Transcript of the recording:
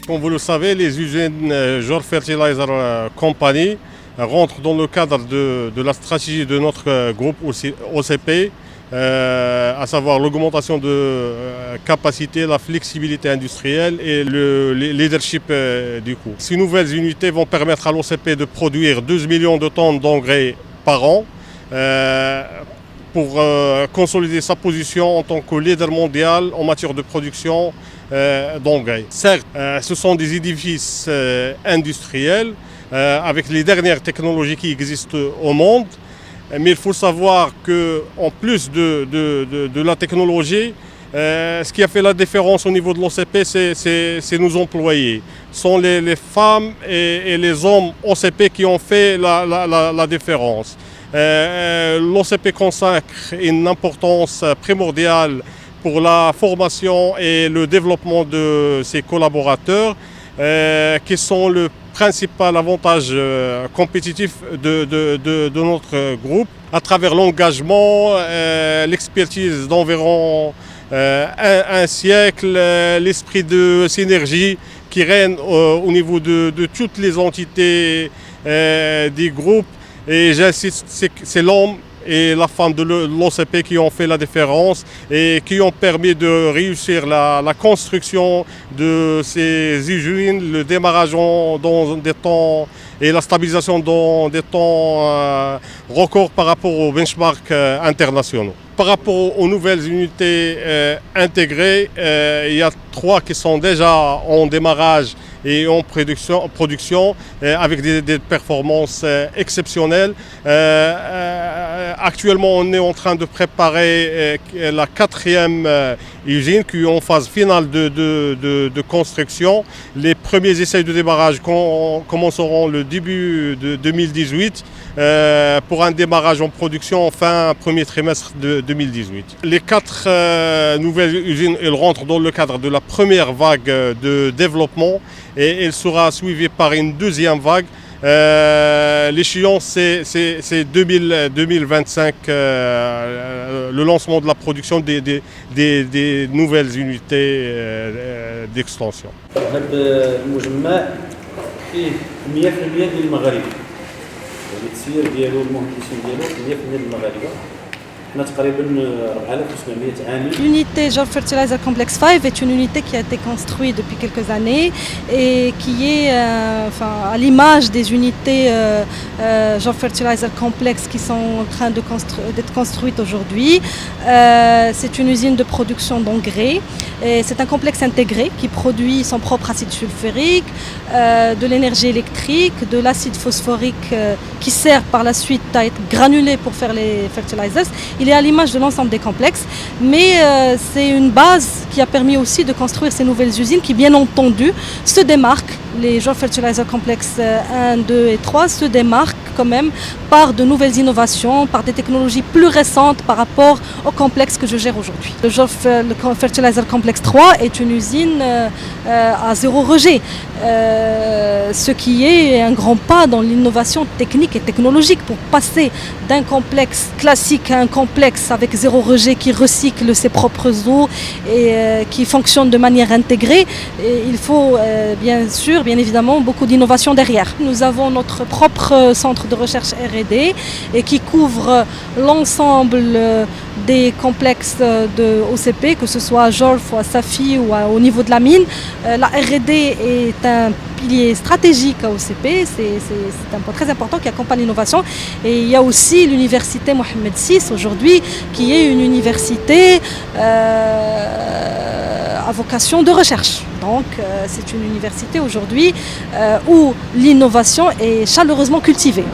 Comme vous le savez, les usines Jor Fertilizer Company rentrent dans le cadre de la stratégie de notre groupe OCP, à savoir l'augmentation de capacité, la flexibilité industrielle et le leadership du coût. Ces nouvelles unités vont permettre à l'OCP de produire 12 millions de tonnes d'engrais par an pour consolider sa position en tant que leader mondial en matière de production d'engrais. Certes, ce sont des édifices industriels avec les dernières technologies qui existent au monde, mais il faut savoir qu'en plus de la technologie, ce qui a fait la différence au niveau de l'OCP, c'est nos employés. Ce sont les femmes et les hommes OCP qui ont fait la différence. L'OCP consacre une importance primordiale pour la formation et le développement de ses collaborateurs, qui sont le principal avantage compétitif de notre groupe, à travers l'engagement, l'expertise d'environ un siècle, l'esprit de synergie qui règne au niveau de toutes les entités des groupes. Et j'insiste, c'est l'homme et la femme de l'OCP qui ont fait la différence et qui ont permis de réussir la construction de ces usines, le démarrage dans des temps et la stabilisation dans des temps records par rapport aux benchmarks internationaux. Par rapport aux nouvelles unités intégrées, il y a 3 qui sont déjà en démarrage et en production avec des performances exceptionnelles. Actuellement, on est en train de préparer la 4e usine qui est en phase finale de construction. Les premiers essais de démarrage commenceront le début de 2018 pour un démarrage en production fin premier trimestre de 2018. Les 4 nouvelles usines, elles rentrent dans le cadre de la première vague de développement et elle sera suivie par une 2e vague. L'échéance, c'est 2025, le lancement de la production des nouvelles unités d'extension. L'unité Jor Fertilizer Complex 5 est une unité qui a été construite depuis quelques années et qui est à l'image des unités Jor Fertilizer Complex qui sont en train d'être construites aujourd'hui. C'est une usine de production d'engrais. C'est un complexe intégré qui produit son propre acide sulfurique, de l'énergie électrique, de l'acide phosphorique qui sert par la suite à être granulé pour faire les fertilizers. Il est à l'image de l'ensemble des complexes, mais c'est une base qui a permis aussi de construire ces nouvelles usines qui, bien entendu, se démarquent. Les Jor Fertilizer Complex 1, 2 et 3 se démarquent quand même par de nouvelles innovations, par des technologies plus récentes par rapport au complexe que je gère aujourd'hui. Le Jor Fertilizer Complex 3 est une usine à 0 rejet, ce qui est un grand pas dans l'innovation technique et technologique pour passer d'un complexe classique à un complexe avec 0 rejet qui recycle ses propres eaux et qui fonctionne de manière intégrée. Et il faut bien évidemment, beaucoup d'innovation derrière. Nous avons notre propre centre de recherche R&D et qui couvre l'ensemble des complexes de OCP, que ce soit à Jorf ou à Safi ou au niveau de la mine. La R&D est un pilier stratégique à OCP, c'est un point très important qui accompagne l'innovation. Et il y a aussi l'université Mohamed VI aujourd'hui, qui est une université à vocation de recherche. Donc c'est une université aujourd'hui où l'innovation est chaleureusement cultivée.